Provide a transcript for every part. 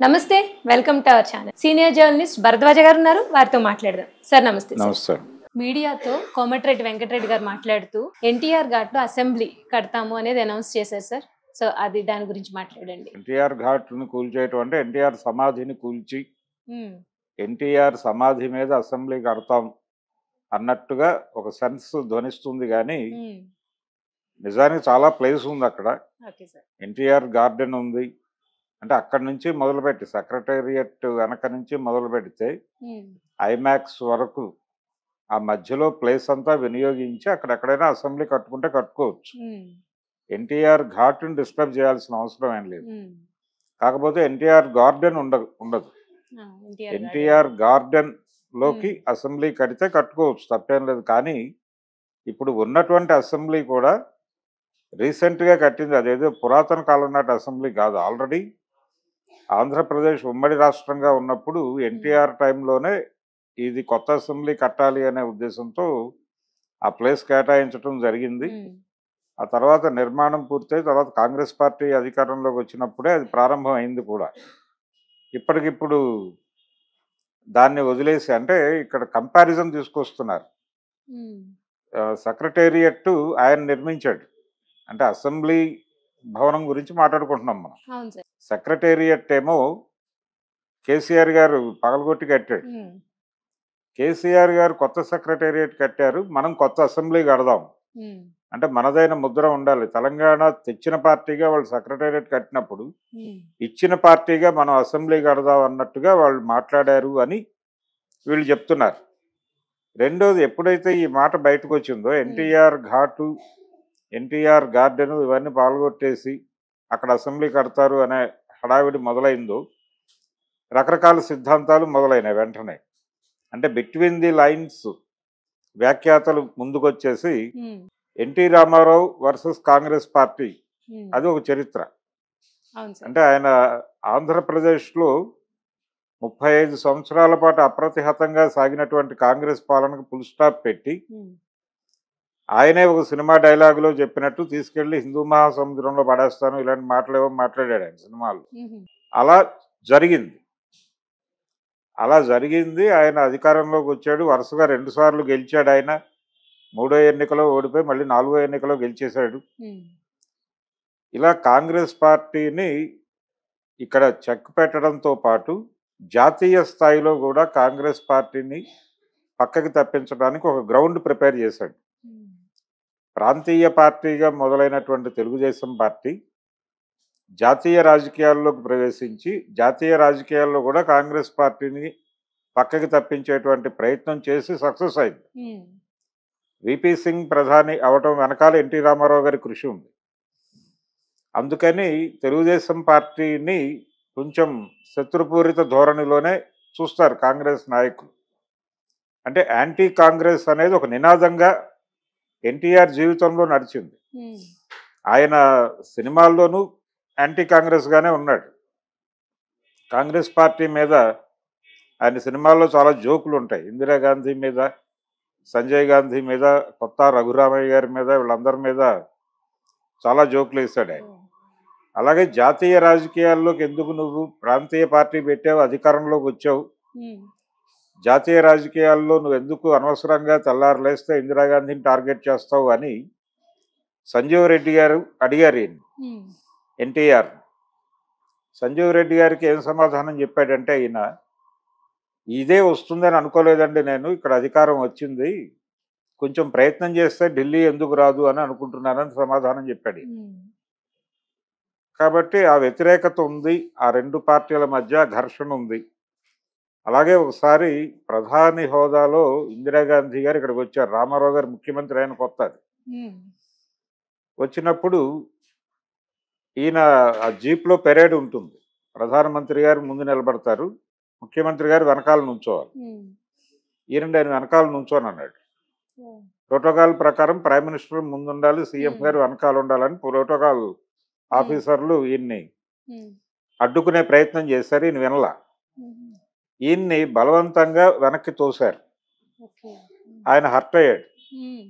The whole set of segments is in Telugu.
నమస్తే, welcome to our channel. Senior journalist Bharadwaja గారు ఉన్నారు, వారితో మాట్లాడదాం. సార్ నమస్తే. నమస్తే. మీడియాతో కోమటిరెడ్డి వెంకటరెడ్డి గారు మాట్లాడుతూ ఎన్టీఆర్ ఘాట్లో అసెంబ్లీ కడతాము అనేది అనౌన్స్ చేశారు సార్. సో అది దాని గురించి మాట్లాడండి. ఎన్టీఆర్ ఘాట్ను కూల్చేయటం అంటే ఎన్టీఆర్ సమాధిని కూల్చి ఎన్టీఆర్ సమాధి మీద అసెంబ్లీ కడతాం అన్నట్టుగా ఒక సెన్స్ ధ్వనిస్తుంది. కానీ నిజానికి చాలా ప్లేస్ ఉంది అక్కడ. ఎన్టీఆర్ గార్డెన్ ఉంది. అంటే అక్కడి నుంచి మొదలుపెట్టి సెక్రటేరియట్ వెనక నుంచి మొదలు పెడితే ఐమాక్స్ వరకు ఆ మధ్యలో ప్లేస్ అంతా వినియోగించి అక్కడెక్కడైనా అసెంబ్లీ కట్టుకుంటే కట్టుకోవచ్చు. ఎన్టీఆర్ ఘాట్ని డిస్టర్బ్ చేయాల్సిన అవసరం ఏం లేదు. కాకపోతే ఎన్టీఆర్ గార్డెన్ ఉండదు. ఎన్టీఆర్ గార్డెన్ లోకి అసెంబ్లీ కడితే కట్టుకోవచ్చు, తప్పేం లేదు. కానీ ఇప్పుడు ఉన్నటువంటి అసెంబ్లీ కూడా రీసెంట్గా కట్టింది, అదేదో పురాతన కాలం నాటి అసెంబ్లీ కాదు. ఆల్రెడీ ఆంధ్రప్రదేశ్ ఉమ్మడి రాష్ట్రంగా ఉన్నప్పుడు ఎన్టీఆర్ టైంలోనే ఇది కొత్త అసెంబ్లీ కట్టాలి అనే ఉద్దేశంతో ఆ ప్లేస్ కేటాయించడం జరిగింది. ఆ తర్వాత నిర్మాణం పూర్తయి తర్వాత కాంగ్రెస్ పార్టీ అధికారంలోకి వచ్చినప్పుడే అది ప్రారంభం అయింది కూడా. ఇప్పటికిప్పుడు దాన్ని వదిలేసి అంటే ఇక్కడ కంపారిజన్ తీసుకొస్తున్నారు. సెక్రటేరియట్ ఆయన నిర్మించాడు, అంటే అసెంబ్లీ భవనం గురించి మాట్లాడుకుంటున్నాం మనం. సెక్రటేరియట్ ఏమో కేసీఆర్ గారు పగలగొట్టి కట్టాడు. కేసీఆర్ గారు కొత్త సెక్రటేరియట్ కట్టారు, మనం కొత్త అసెంబ్లీ కడదాం అంటే మనదైన ముద్ర ఉండాలి. తెలంగాణ తెచ్చిన పార్టీగా వాళ్ళు సెక్రటేరియట్ కట్టినప్పుడు ఇచ్చిన పార్టీగా మనం అసెంబ్లీ కడదాం అన్నట్టుగా వాళ్ళు మాట్లాడారు అని వీళ్ళు చెప్తున్నారు. రెండోది, ఎప్పుడైతే ఈ మాట బయటకు వచ్చిందో ఎన్టీఆర్ ఘాటు ఎన్టీఆర్ గార్డెన్ ఇవన్నీ పాల్గొట్టేసి అక్కడ అసెంబ్లీ కడతారు అనే హడావిడి మొదలైందో రకరకాల సిద్ధాంతాలు మొదలైనాయి వెంటనే. అంటే బిట్వీన్ ది లైన్స్ వ్యాఖ్యాతలు ముందుకొచ్చేసి NT Rama Rao versus Congress party అది ఒక చరిత్ర. అంటే ఆయన ఆంధ్రప్రదేశ్లో 35 సంవత్సరాల పాటు అప్రతిహతంగా సాగినటువంటి కాంగ్రెస్ పాలనకు ఫుల్ స్టాప్ పెట్టి ఆయనే ఒక సినిమా డైలాగులో చెప్పినట్టు తీసుకెళ్లి హిందూ మహాసముద్రంలో పడేస్తాను ఇలాంటి మాటలు ఏవో మాట్లాడాడు ఆయన సినిమాలు. అలా జరిగింది. ఆయన అధికారంలోకి వచ్చాడు, వరుసగా 2 సార్లు గెలిచాడు. ఆయన 3వ ఎన్నికలో ఓడిపోయి మళ్ళీ 4వ ఎన్నికలో గెలిచేశాడు. ఇలా కాంగ్రెస్ పార్టీని ఇక్కడ చెక్ పెట్టడంతో పాటు జాతీయ స్థాయిలో కూడా కాంగ్రెస్ పార్టీని పక్కకి తప్పించడానికి ఒక గ్రౌండ్ ప్రిపేర్ చేశాడు. ప్రాంతీయ పార్టీగా మొదలైనటువంటి తెలుగుదేశం పార్టీ జాతీయ రాజకీయాల్లోకి ప్రవేశించి జాతీయ రాజకీయాల్లో కూడా కాంగ్రెస్ పార్టీని పక్కకి తప్పించేటువంటి ప్రయత్నం చేసి సక్సెస్ అయింది. విపి సింగ్ ప్రధాని అవటం వెనకాల ఎన్టీ రామారావు గారి కృషి ఉంది. అందుకని తెలుగుదేశం పార్టీని కొంచెం శత్రుపూరిత ధోరణిలోనే చూస్తారు కాంగ్రెస్ నాయకులు. అంటే యాంటీ కాంగ్రెస్ అనేది ఒక నినాదంగా ఎన్టీఆర్ జీవితంలో నడిచింది. ఆయన సినిమాల్లోనూ యాంటీ కాంగ్రెస్ గానే ఉన్నాడు. కాంగ్రెస్ పార్టీ మీద ఆయన సినిమాల్లో చాలా జోకులు ఉంటాయి. ఇందిరాగాంధీ మీద, సంజయ్ గాంధీ మీద, కొత్త రఘురామయ్య గారి మీద, వీళ్ళందరి మీద చాలా జోకులు వేశాడు ఆయన. అలాగే జాతీయ రాజకీయాల్లోకి ఎందుకు నువ్వు ప్రాంతీయ పార్టీ పెట్టావు, అధికారంలోకి వచ్చావు, జాతీయ రాజకీయాల్లో నువ్వు ఎందుకు అనవసరంగా తెల్లారులేస్తే ఇందిరాగాంధీని టార్గెట్ చేస్తావు అని సంజీవ్ రెడ్డి గారు అడిగారు ఎన్టీఆర్. సంజీవ్ రెడ్డి గారికి ఏం సమాధానం చెప్పాడంటే, ఈయన ఇదే వస్తుందని అనుకోలేదండి, నేను ఇక్కడ అధికారం వచ్చింది, కొంచెం ప్రయత్నం చేస్తే ఢిల్లీ ఎందుకు రాదు అని అనుకుంటున్నానని సమాధానం చెప్పాడు. కాబట్టి ఆ వ్యతిరేకత ఉంది, ఆ 2 పార్టీల మధ్య ఘర్షణ ఉంది. అలాగే ఒకసారి ప్రధాని హోదాలో ఇందిరాగాంధీ గారు ఇక్కడికి వచ్చారు. రామారావు గారు ముఖ్యమంత్రి అయిన కొత్త వచ్చినప్పుడు ఈయన ఆ జీప్లో పెరేడ్ ఉంటుంది. ప్రధానమంత్రి గారు ముందు నిలబడతారు, ముఖ్యమంత్రి గారు వెనకాల నుంచోవాలి. ఈయనండి ఆయన వెనకాల నుంచోని అన్నాడు. ప్రోటోకాల్ ప్రకారం ప్రైమ్ మినిస్టర్ ముందు ఉండాలి, సీఎం గారు వెనకాల ఉండాలని ప్రోటోకాల్ ఆఫీసర్లు ఈయన్ని అడ్డుకునే ప్రయత్నం చేశారు. ఈయన వినలా. ఈయన్ని బలవంతంగా వెనక్కి తోశారు. ఆయన హర్ట్ అయ్యాడు.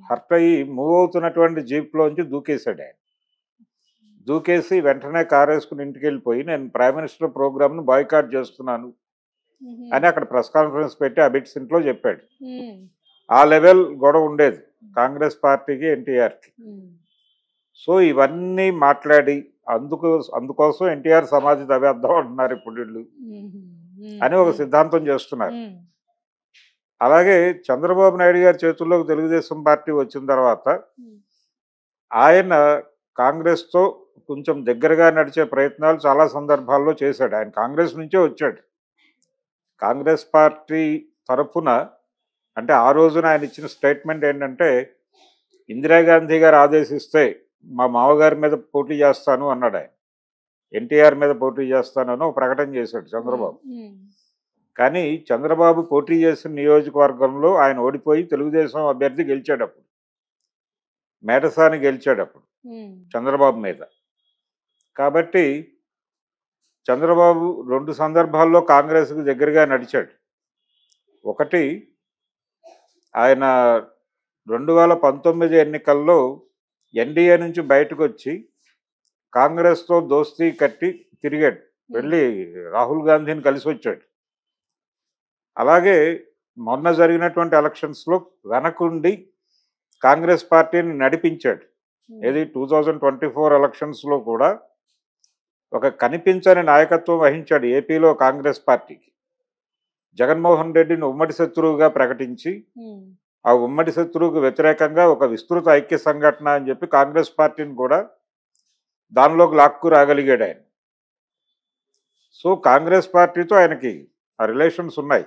హర్ట్ అయ్యి మూవ్ అవుతున్నటువంటి జీప్లోంచి దూకేశాడు. ఆయన దూకేసి వెంటనే కారు వేసుకుని ఇంటికి వెళ్ళిపోయి నేను ప్రైమ్ మినిస్టర్ ప్రోగ్రామ్ను బాయ్కాట్ చేస్తున్నాను అని అక్కడ ప్రెస్ కాన్ఫరెన్స్ పెట్టి అబిట్స్ ఇంట్లో చెప్పాడు. ఆ లెవెల్ గొడవ ఉండేది కాంగ్రెస్ పార్టీకి ఎన్టీఆర్కి. సో ఇవన్నీ మాట్లాడి అందుకోసం ఎన్టీఆర్ సమాధి తవ్వేద్దాం అంటున్నారు ఇప్పుడు వీళ్ళు అని ఒక సిద్ధాంతం చేస్తున్నారు. అలాగే చంద్రబాబు నాయుడు గారి చేతుల్లోకి తెలుగుదేశం పార్టీ వచ్చిన తర్వాత ఆయన కాంగ్రెస్తో కొంచెం దగ్గరగా నడిచే ప్రయత్నాలు చాలా సందర్భాల్లో చేశాడు. ఆయన కాంగ్రెస్ నుంచే వచ్చాడు. కాంగ్రెస్ పార్టీ తరఫున అంటే ఆ రోజున ఆయన ఇచ్చిన స్టేట్మెంట్ ఏంటంటే ఇందిరాగాంధీ గారు ఆదేశిస్తే మా మామగారి మీద పోటీ చేస్తాను అన్నాడు ఆయన. ఎన్టీఆర్ మీద పోటీ చేస్తానని ఒక ప్రకటన చేశాడు చంద్రబాబు. కానీ చంద్రబాబు పోటీ చేసిన నియోజకవర్గంలో ఆయన ఓడిపోయి తెలుగుదేశం అభ్యర్థి గెలిచాడప్పుడు, మేటసాని గెలిచాడప్పుడు చంద్రబాబు మీద. కాబట్టి చంద్రబాబు 2 సందర్భాల్లో కాంగ్రెస్కి దగ్గరగా నడిచాడు. ఒకటి ఆయన 2019 ఎన్నికల్లో ఎన్డీఏ నుంచి బయటకు వచ్చి కాంగ్రెస్తో దోస్తీ కట్టి తిరిగాడు, వెళ్ళి రాహుల్ గాంధీని కలిసి వచ్చాడు. అలాగే మొన్న జరిగినటువంటి ఎలక్షన్స్లో వెనకుండి కాంగ్రెస్ పార్టీని నడిపించాడు. ఏది 2024 ఎలక్షన్స్లో కూడా ఒక కనిపించని నాయకత్వం వహించాడు ఏపీలో కాంగ్రెస్ పార్టీకి. జగన్మోహన్ రెడ్డిని ఉమ్మడి శత్రువుగా ప్రకటించి ఆ ఉమ్మడి శత్రువుకు వ్యతిరేకంగా ఒక విస్తృత ఐక్య సంఘటన అని చెప్పి కాంగ్రెస్ పార్టీని కూడా దానిలోకి లాక్కు రాగలిగాడు ఆయన. సో కాంగ్రెస్ పార్టీతో ఆయనకి ఆ రిలేషన్స్ ఉన్నాయి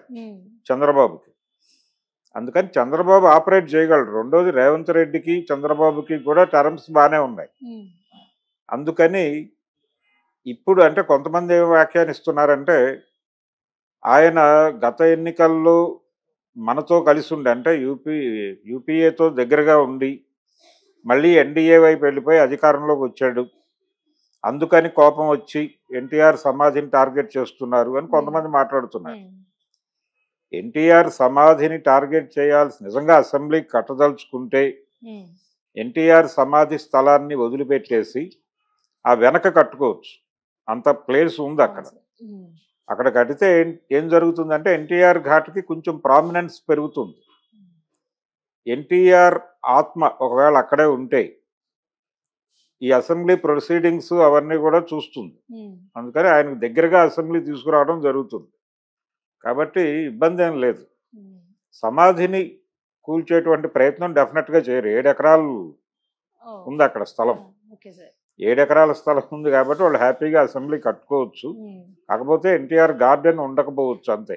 చంద్రబాబుకి. అందుకని చంద్రబాబు ఆపరేట్ చేయగలడు. రెండోది రేవంత్ రెడ్డికి చంద్రబాబుకి కూడా టర్మ్స్ బాగానే ఉన్నాయి. అందుకని ఇప్పుడు అంటే కొంతమంది ఏం వ్యాఖ్యానిస్తున్నారంటే ఆయన గత ఎన్నికల్లో మనతో కలిసి ఉండి అంటే యూపీఏతో దగ్గరగా ఉండి మళ్ళీ ఎన్డీఏ వైపు వెళ్ళిపోయి అధికారంలోకి వచ్చాడు, అందుకని కోపం వచ్చి ఎన్టీఆర్ సమాధిని టార్గెట్ చేస్తున్నారు అని కొంతమంది మాట్లాడుతున్నారు. ఎన్టీఆర్ సమాధిని టార్గెట్ చేయాల్సి నిజంగా అసెంబ్లీ కట్టదలుచుకుంటే ఎన్టీఆర్ సమాధి స్థలాన్ని వదిలిపెట్టేసి ఆ వెనక కట్టుకోవచ్చు, అంత ప్లేస్ ఉంది అక్కడ. అక్కడ కడితే ఏం జరుగుతుందంటే ఎన్టీఆర్ ఘాట్కి కొంచెం ప్రామినెన్స్ పెరుగుతుంది. ఎన్టీఆర్ ఆత్మ ఒకవేళ అక్కడే ఉంటే ఈ అసెంబ్లీ ప్రొసీడింగ్స్ అవన్నీ కూడా చూస్తుంది. అందుకని ఆయనకు దగ్గరగా అసెంబ్లీ తీసుకురావడం జరుగుతుంది. కాబట్టి ఇబ్బంది ఏం లేదు. సమాధిని కూల్చేటువంటి ప్రయత్నం డెఫినెట్గా చేయరు. 7 ఎకరాలు ఉంది అక్కడ స్థలం, 7 ఎకరాల స్థలం ఉంది కాబట్టి వాళ్ళు హ్యాపీగా అసెంబ్లీ కట్టుకోవచ్చు. కాకపోతే ఎన్టీఆర్ గార్డెన్ ఉండకపోవచ్చు అంతే.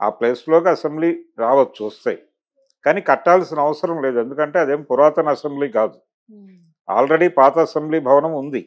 ఆ ప్లేస్లోకి అసెంబ్లీ రావచ్చు వస్తాయి, కానీ కట్టాల్సిన అవసరం లేదు. ఎందుకంటే అదేం పురాతన అసెంబ్లీ కాదు, ఆల్రెడీ పాత అసెంబ్లీ భవనం ఉంది.